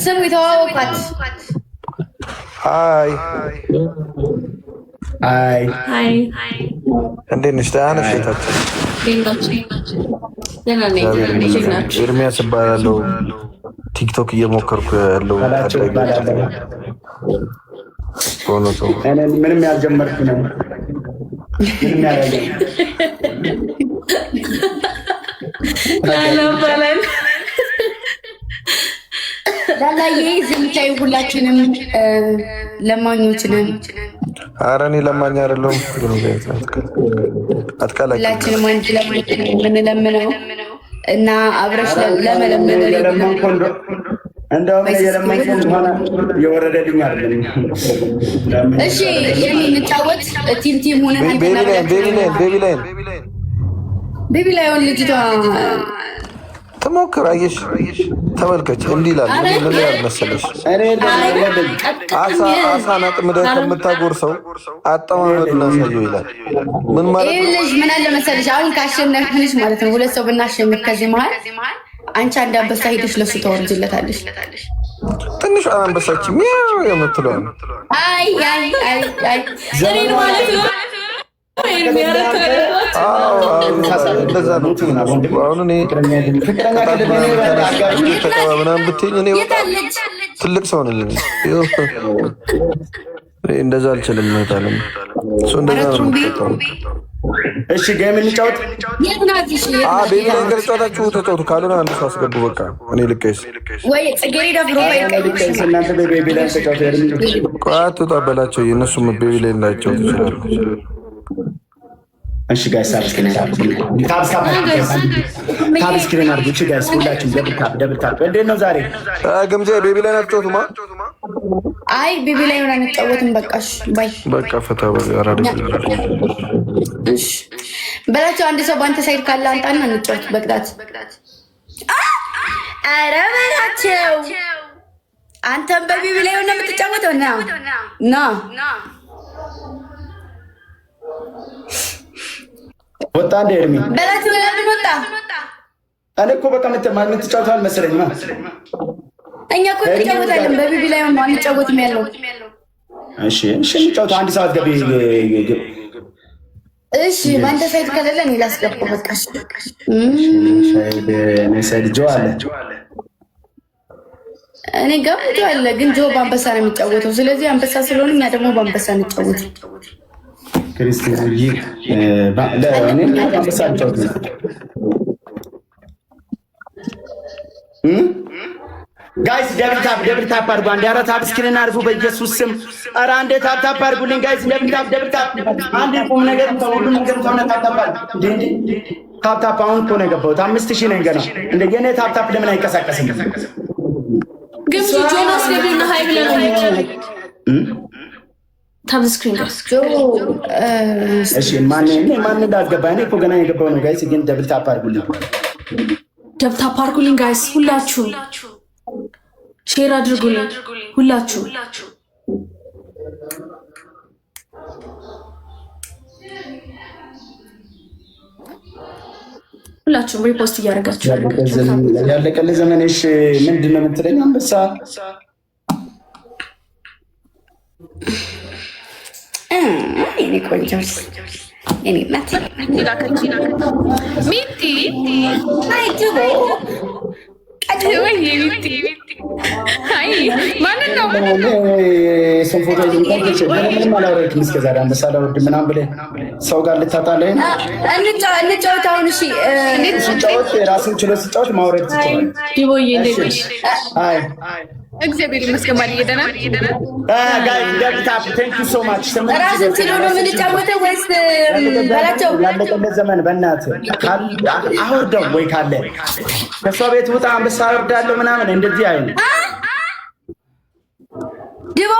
ስሙ የተዋወቋት ሃይ ሃይ እንዴት ነሽ? ደህና ነሽ? ኤርሚያስ እባላለሁ። ቲክቶክ እየሞከርኩ ያለው ምንም ያልጀመርኩ ነው። ምንም ያላየሁ ላላዬ ዝምታይ ሁላችንም ለማኞች ነን። ኧረ እኔ ለማኝ አይደለሁም። ሁላችንም አንድ ለማኝ የምንለምነው እና አብረሽ ለመለመን እንደውም የለመንኩ ሆነ የወረደልኝ አይደለም። እሺ የምንጫወት ቲም ሆነን ቤቢ ላይሆን ልጅቷ ተሞክር። አየሽ ተመልከች፣ እንዲህ ይላል። ምን ይላል መሰለሽ? አሳ ነጥምደህ ከምታጎርሰው አጠማመዱን አሳየው ይላል። ምን ማለት ነው? ልጅ ምን አለ መሰለሽ፣ አሁን ካሸነፍንሽ ማለት ነው 2 ሰው ብናሸንፍ ከዚህ መሀል አንቺ አንድ አንበሳ ሄደሽ ለሱ ተወርጅለታለሽ። ትንሽ አንበሳች ሚያው የምትለው አይ ዘሬን ማለት ነው። እንደዛ ነው። አሁን እኔ ምናምን ብትይኝ እኔ ትልቅ ሰው ነኝ። እንደዛ አልችልም። መታለም እሱ እንደዛ ነው። እሺ ጌም እንጫወት። ቤቢ ላይ እንገልጫታችሁ ተጫወቱ። ካልሆነ አንድ ሰው አስገቡ። በቃ እኔ ልቀይስ ወይ ጽጌሬዳ ፕሮፋይል እናንተ በቤቢ ላይ ተጫወቱ። ቋቱ ታበላቸው። የእነሱም ቤቢ ላይ እንዳይጫወቱ ይችላሉ። እሺ ጋይስ ሳብስክራይብ አድርጉ። እሺ ጋይስ ሁላችሁም ደብል ታፕ። እንዴት ነው ዛሬ ግምጃ? ቤቢ ላይ አትጫወቱማ? አይ ቤቢ ላይ ሆነ አንጫወትም። በቃሽ ባይ በቃ ፈታ በል አራዳ። እሺ በላቸው። አንድ ሰው በአንተ ሳይድ ካለ አንጣና እንጫወት በቅጣት። ኧረ በላቸው። አንተም በቤቢ ላይ ሆነ የምትጫወተው ና ወጣ እንደ ኤርሚ በላቸው። ለምን ወጣ? እኔ እኮ በቃ የምትጫወተው አልመሰለኝም። እኛ እኮ እንጫወታለን። በቤቢ ላይ ሆነ አንጫወትም ያለው። እሺ እንጫወት። አንድ ሰዓት ገቢ። እሺ በአንተ ሳይድ ከሌለ እኔ ላስገባ። በቃሽ። ሳይድ ጆ አለ፣ እኔ ጋር ጆ አለ፣ ግን ጆ በአንበሳ ነው የሚጫወተው። ስለዚህ አንበሳ ስለሆነ እኛ ደግሞ በአንበሳ እንጫወት። ክርስቲያን አንበሳ እንጫወት። ጋይስ ደብል ታፕ አድርጉ። አንዴ ኧረ ታፕ ስክሪን አድርጉ በኢየሱስ ስም። ኧረ አንዴ ታፕ አድርጉልኝ ጋይስ። ደብል ታፕ አንዴ ቁም ነገር ሁሉም ነገር ተሆነ ታፕ አሁን እኮ ነው የገባሁት። 5000 ነኝ ገና። እንደ የኔ ታፕ ለምን አይንቀሳቀስም? ግን ጆናስ ለምን ሃይ ብለህ ነው? ታፕ ስክሪን እሺ ማን እንዳስገባ እኔ እኮ ገና የገባው ነው ጋይስ። ግን ደብል ታፕ አድርጉልኝ። ደብል ታፕ አድርጉልኝ ጋይስ። ሁላችሁ ሼር አድርጉልኝ። ሁላችሁ ሁላችሁም ሪፖስት እያደረጋችሁ ያለቀልህ ዘመንሽ ምንድን ነው የምትለኝ? አንበሳ የኔ ቆንጆስ የኔ እናት ሚቲ ማንን ነው እሱን ፎቶ ምንም አላወረድክም እስከ ዛሬ። አንበሳ አላወርድም ምናምን ብለህ ሰው ጋር ልታጣለህ። እንጫወት አሁን። እሺ ስጫወት ራስን ችሎ ስጫወት ማውረድ ትችላለህ። እግዚአብሔር ይመስገን። ማን እየደና ራስን ችሎ ነው የምንጫወተው ወይስ በላቸው? ያለቀለት ዘመን በእናትህ አውርደው ወይ ካለ ከእሷ ቤት ውጣ። አንበሳ አወርዳለሁ ምናምን እንደዚህ አይነት ድቦ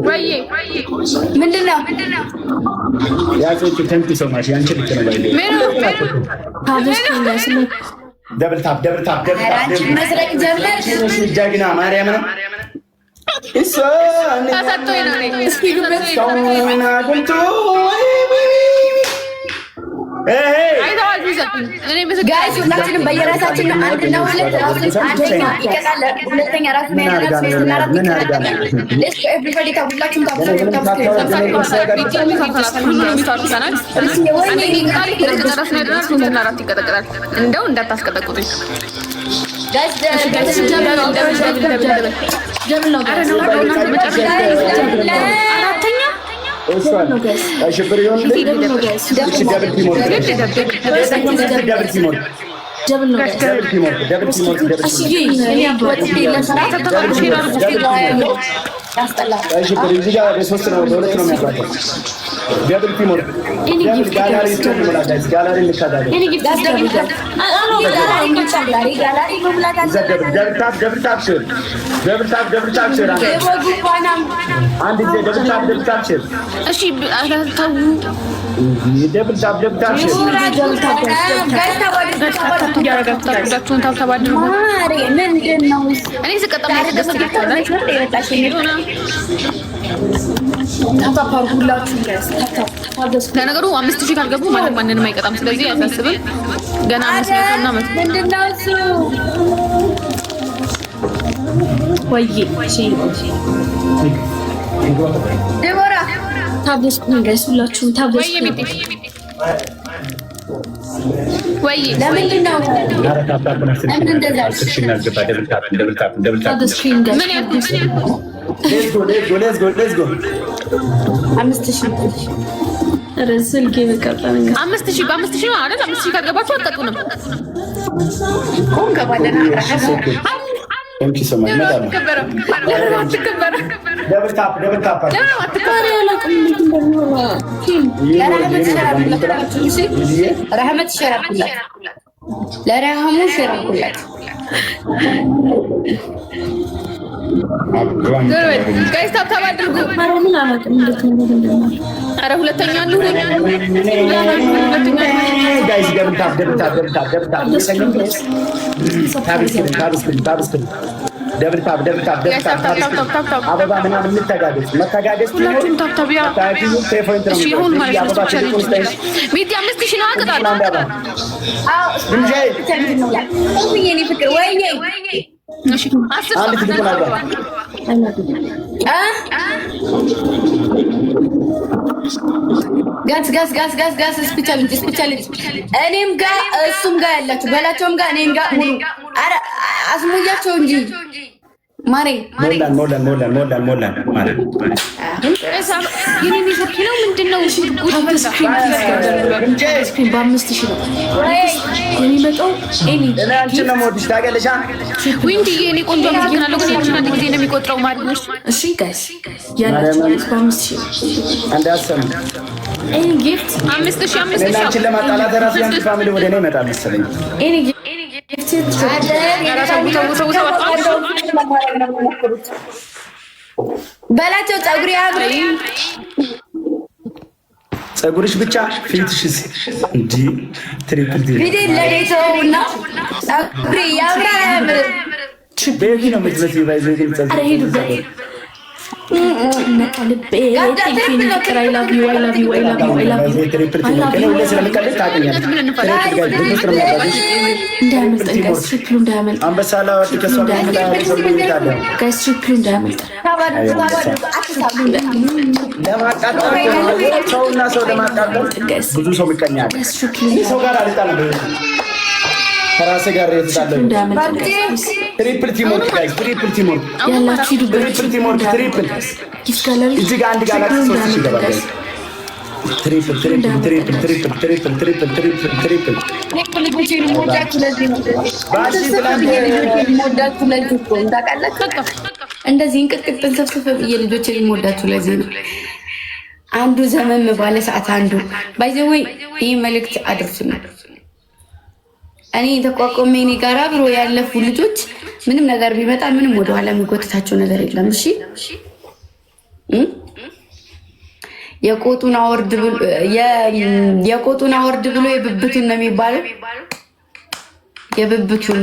ወይዬ ምንድን ነው ያዞቹ ተንኩ ሰማሽ። ያንቺ ልክ ነው ባይ ደብል ታፕ መስረቅ ጀመር። ጀግና ማርያም ነው እሷ ታሳቶኝ ነው። እስኪ ግበት ጋይስ ሁላችንም በየራሳችን አንድ ነው። አንደኛ ይቀጣል፣ ሁለተኛ ራሱ እንደው እንዳታስቀጠቅጡኝ ለነገሩ 5000 ካልገቡ ማንንም አይቀጣም። ስለዚህ አያሳስብም። ገና 500 እና 100 ምንድነው እሱ ወይዬ ደቦራ ታብስኩኝ ጋይስ ሁላችሁም ታብስኩኝ ወይ ለምንድን ነው ለምን እንደዛ let's go 5000 ረስል ጌም ቀጣኝ 5000 በ5000 ነው አይደል? 5000 ካልገባችሁ አትቀጡንም። ገባለና Thank you so much. Guys, stop አድርጉ። አረ ሁለተኛ ነው guys ደብል ታብ አበባ ምናምን እንተጋገዝ መተጋገዝ ሁላችሁም ታብታቢያ እሺ ይሁን ማለት ነው። ሚዲያ 5000 ነው አቀጣጣ እንጂ የኔ ፍቅር ወይዬ እሺ 10 አንድ ትልቁ ጋስ ስፔሻሊቲ እኔም ጋር እሱም ጋር ያላችሁ በላቸውም ጋር እኔም ጋር ሙሉ አረ አስሙያቸው እንጂ ማሬ ሞላን ማሬ የኔ ኔትወርክ ነው ምንድነው? ስክሪን በ5000 ነው የሚመጣው። እኔ አንቺን ነው የምወድሽ ታውቂያለሽ። ዊንዲ የኔ ቆንጆ አመሰግናለሁ። ግን ያንቺን አንድ ጊዜ ነው የሚቆጥረው ማለት ነው። እሺ ጋይስ ያላችሁ በ5000 አንዳሰም እኔ ጊፍት 5000 አንቺን ለማጣላት ራሱ ያንቺ ፋሚሊ ወደ እኔ ይመጣል መሰለኝ። እኔ በላቸው ፀጉር ያምሪ ፀጉርሽ ብቻ ፊትሽስ እንጂ ትሪፕል ዲ ቪዲዮ ለሌተውና ፀጉር ያምራል። ቤቢ ነው የምትመስለው ባይዘኝ ፀጉር ብዙ ሰው ይቀኛል። ሰው ጋር አልጣለም ከራሴ ጋር የተጣለው ትሪፕል ቲሞር ጋይስ ትሪፕል ቲሞር ያላችሁ ትሪፕል ቲሞር ትሪፕል እዚህ ጋር አንድ ጋላክሲ 3 ይገባል ጋይስ ትሪፕል እንደዚህ እንቅጥቅጥን ሰብስበ የልጆች የሚወዳችሁ ለዚህ ነው። አንዱ ዘመን ባለ ሰዓት አንዱ ባይዘወይ ይህ መልእክት አድርሱልኝ። እኔ ተቋቋመ እኔ ጋር አብሮ ያለፉ ልጆች ምንም ነገር ቢመጣ ምንም ወደ ኋላ የሚጎትታቸው ነገር የለም። እሺ የቆጡን አወርድ ብሎ የብብቱን ነው የሚባለው። የብብቱን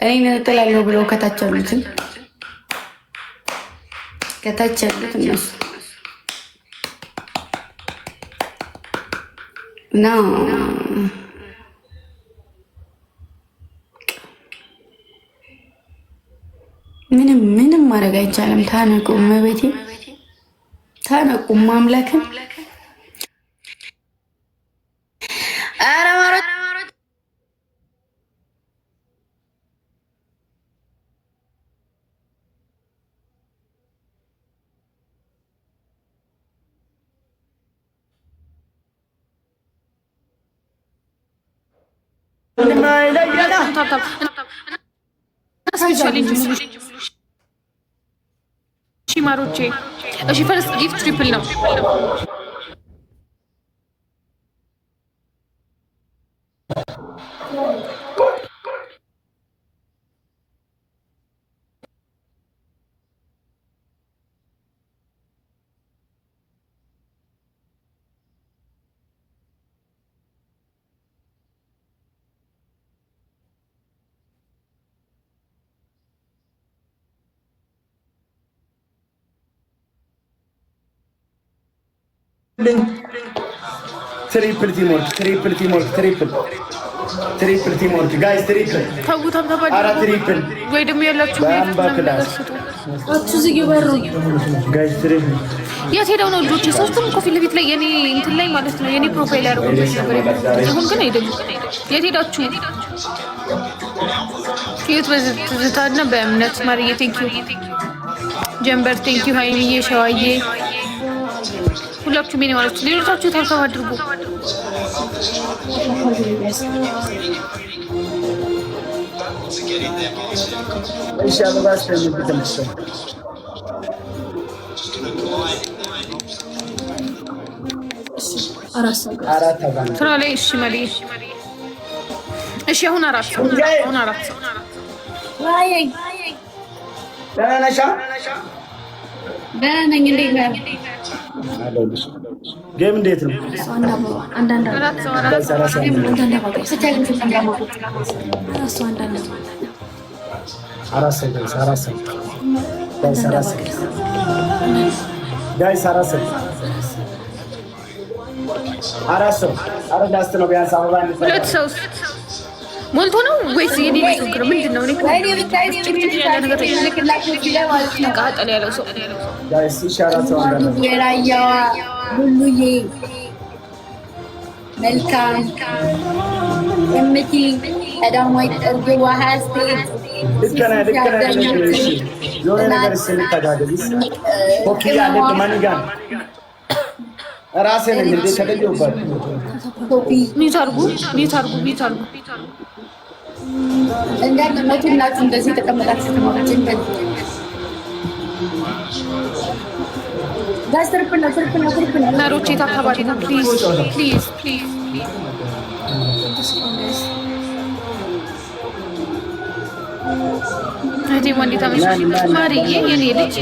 እኔ ነጥላለሁ ብለው ከታች ያሉትን እነሱ እና ምንም ማድረግ አይቻልም። ታነቁ መቤቴ ታነቁ ማምላክን አረማሮ ማሮቼ እሺ ፈርስት ጊፍት ትሪፕል ነው። ትሪፕል ቲምወርክ ጋይስ ትሪፕል ታውታም ተባለ። አራ ትሪፕል ወይ ደግሞ ያላችሁ ዝግ በሩ ጋይስ ትሪፕል የት ሄደው ነው ልጆች? ሶስቱም ኮፊ ለቤት ላይ የኔ እንትን ላይ ማለት ነው የኔ ፕሮፋይል ያደረጉት ነበር። አሁን ግን አይደለም። የት ሄዳችሁ? የት በዝታና በእምነት ማርዬ ቴንኪዩ፣ ጀምበር ቴንኪዩ፣ ሃይሚዬ ሸዋዬ ሁላችሁ ምን ማለት ሌሎቻችሁ ታብታብ አድርጉ። እሺ አበባስ ተምተምሽ አራት ስራ ላይ እሺ መሪ እሺ አሁን አራት ዋይ ደህና ነኝ። እንዴት ነህ? ጌም እንዴት ነው? አራት ሰው አረ ላስት ነው ቢያንስ አበባ ሁለት ሰው ሞልቶ ነው ወይስ የኔ ሱቅ ነው? ምንድን ነው? ቃጠል ያለው ሰው ጋይስ ይሻላል። ሰው አንዳንድ የራያዋ ሁሉዬ መልካም እምቲ ቀዳማዊ ጠርጌ ዋሃስቴ ልከና የሆነ ነገር ስንተጋገዝ ኮፒያ ለቅ ማንጋን ራሴ ነኝ እንዴ ተደጀውባት ኮፒ ሚት አርጉ እንዳለ መቱላችሁ እንደዚህ ተቀመጣችሁ ተማሪዎች ትርፕል ነው ናሮቼ ታካባሪ ነው። ፕሊዝ እቴ ወንዲ ታመሽ ማርዬ የኔ ልጅ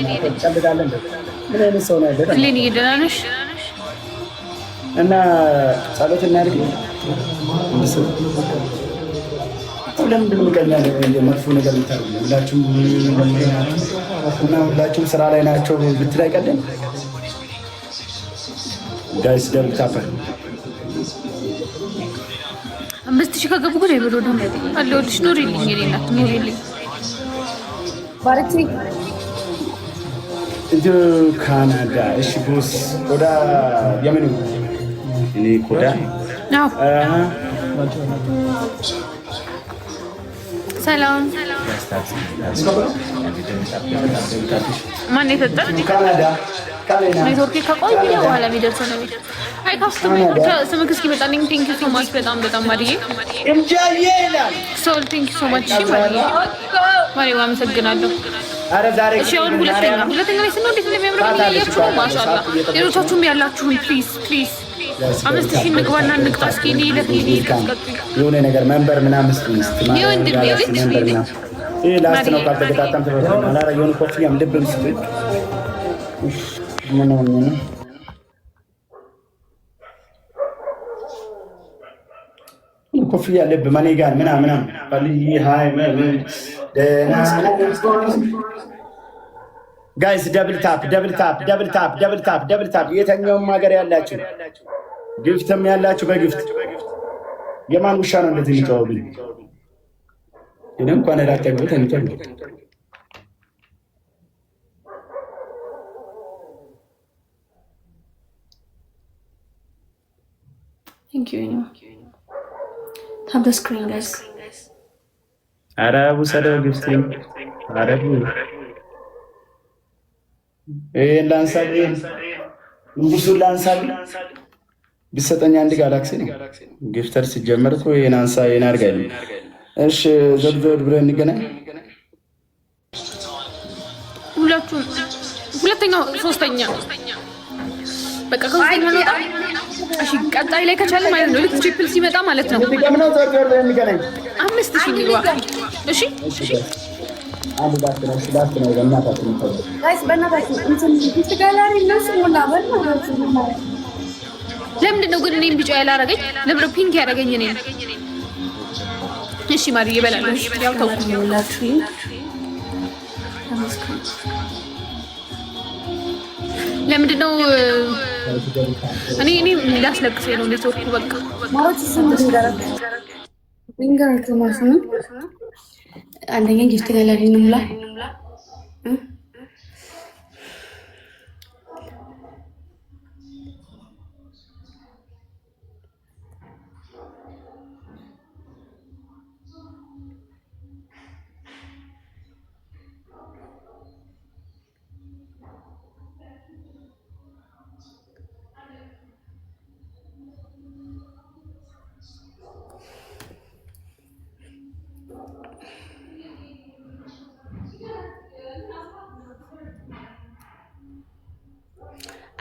ሌኒ ደህና ነሽ? እና ጸሎት እናድርግ። ለምንድን ነው ቀላል መጥፎ ነገር የምታደርጉ? ሁላችሁም ስራ ላይ ናቸው ብትል አይቀልም። ጋይስ ደብል ታፕ 5000 ከገቡ ግን አይብሎ ነው አለሁልሽ። ኑሪልኝ የኔ እናት ኑሪልኝ። ባርኪ እንደ ካናዳ እሺ ቦስ ወዳ የምን እኔ ኮዳ ነው ሰላም ማን የሰጠህ? ኔትወርክ ከቆይ በኋላ የሚደርሰው ነው። አይ ካስተም ስምክ እስኪመጣልኝ ቴንክ ዩ ሶ ማች በጣም ማርዬ ሶል ቴንክ ዩ ሶ ማች ማርዬ አመሰግናለሁ። አረ ዛሬ እሺ አሁን ሁለተኛ ላይ ስንሆን እንዴት እንደሚያምር ያያችሁ ማሻአላ። ሌሎቻችሁም ያላችሁን ፕሊዝ 5000 ንግባና ንቅጣ እስኪ የሆነ ነገር መንበር ምናምን ይሄ ላስት ነው። ካልተገጣጣም ተበተና አላራ የሆነ ኮፍያም ልብም ስትል ምን ኮፍያ ልብ ማኔጋን ምናምን ሃይ ጋይስ ደብል ታፕ የተኛውም ሀገር ያላችሁ ግፍትም ያላችሁ በግፍት የማን ውሻ ነው እንደዚህ የሚጫወቱ? እንኳን ላጠግቡት እንትን Thank you. Tap the screen, guys. አረቡ ሰደው ግፍት አረቡ ላንሳል ንጉሱ ላንሳል ቢሰጠኝ አንድ ጋላክሲ ነው። ጊፍተር ሲጀመር እኮ የናንሳ የናርጋል። እሺ ዘብዘብ ብለን እንገናኝ። ሁለተኛው ሶስተኛ በቃ ከሶስተኛ ነው። እሺ ቀጣይ ላይ ከቻለ ማለት ነው ልክ ትሪፕል ሲመጣ ማለት ነው። ነው ዘብዘብ ብለን እንገናኝ። 5000 ይግባ። እሺ አንድ ዳት ነው በእናታችሁ ነው። ጋይስ በእናታችሁ እንትን ጋላሪ ነው ስሙና ለምንድን ነው ግን እኔን ቢጫ ያላረገኝ? ለምን ፒንክ ያደረገኝ እኔ? እሺ ማርዬ በላለሽ ያው ተውኩላችሁ። ለምንድን ነው እኔ ላስለቅሰኝ ነው ኔትወርኩ በቃ ማለት ዊንገራችሁ ማስኑ አንደኛ ጊፍት ጋላሪ ነው ሙላ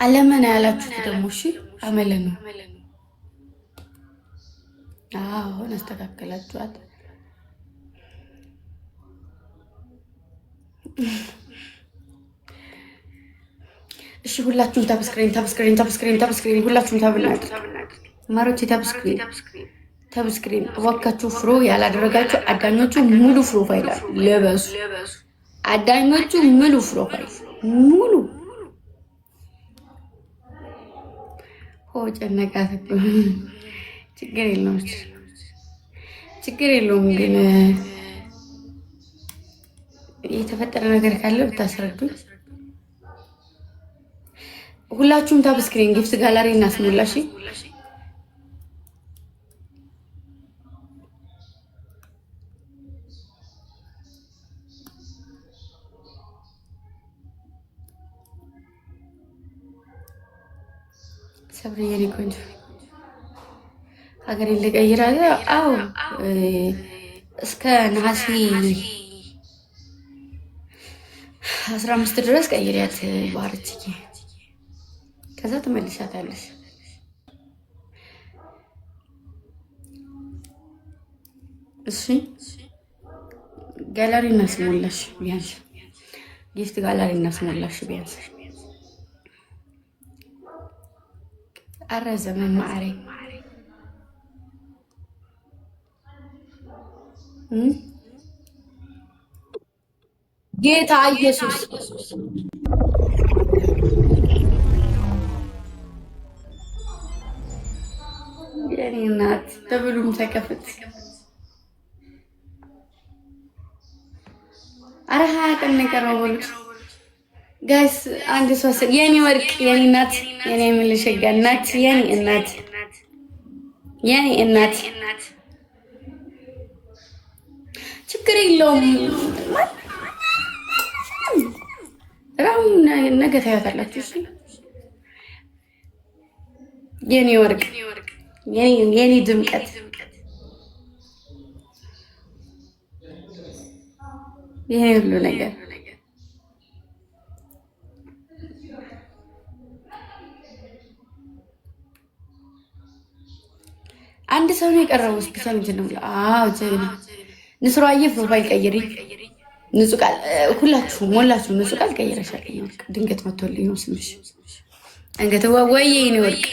አለምን ያላችሁት ደግሞ እሺ አመለ ነው። አዎ አስተካከላችኋት። እሺ ሁላችሁም ታብስክሪን ሁላችሁም ታብናት ማሮቼ ታብስክሪን ወካችሁ ፍሮ ያላደረጋችሁ አዳኞቹ ሙሉ ፕሮፋይል ለበሱ። አዳኞቹ ሙሉ ፕሮፋይል ሙሉ ጨነቃት እኮ ችግር የለውም ግን የተፈጠረ ነገር ካለ ብታስረዱኝ። ሁላችሁም ታብስክሪን ጊፍት ጋላሪ እናስሞላሽ። ሰብሪ የኔ ቆንጆ ሀገሬን ልቀይራለ። አዎ እስከ ነሐሴ 15 ድረስ ቀይሪያት ባርችዬ፣ ከዛ ትመልሻታለሽ። እሺ ጋላሪ እናስሞላሽ ቢያንስ ጊፍት ጋላሪ እናስሞላሽ ቢያንስ አረዘመን ማዕሬ ጌታ ኢየሱስ የኔ እናት ተብሉም ተከፈት። አረ 20 ቀን የቀረው ወልድ ጋይስ አንድ ሶስት የኔ ወርቅ የኔ እናት የኔ ምልሽጋ እናት የኔ እናት ችግር የለውም። ራውን ነገ ታያታላችሁ። እሺ የኔ ወርቅ የኔ ድምቀት የኔ ሁሉ ነገር አንድ ሰው ነው የቀረው። እስኪ ምንድን ነው? አዎ ጀግና ንስሯዬ ፕሮፋይል ቀይሪ። ንጹህ ቃል ሁላችሁ ሞላችሁ። ንጹህ ቃል ቀይረሻል። ድንገት መጥቶልኝ ነው ስምሽ። አንገተዋ ወይ የኔ ወርቅ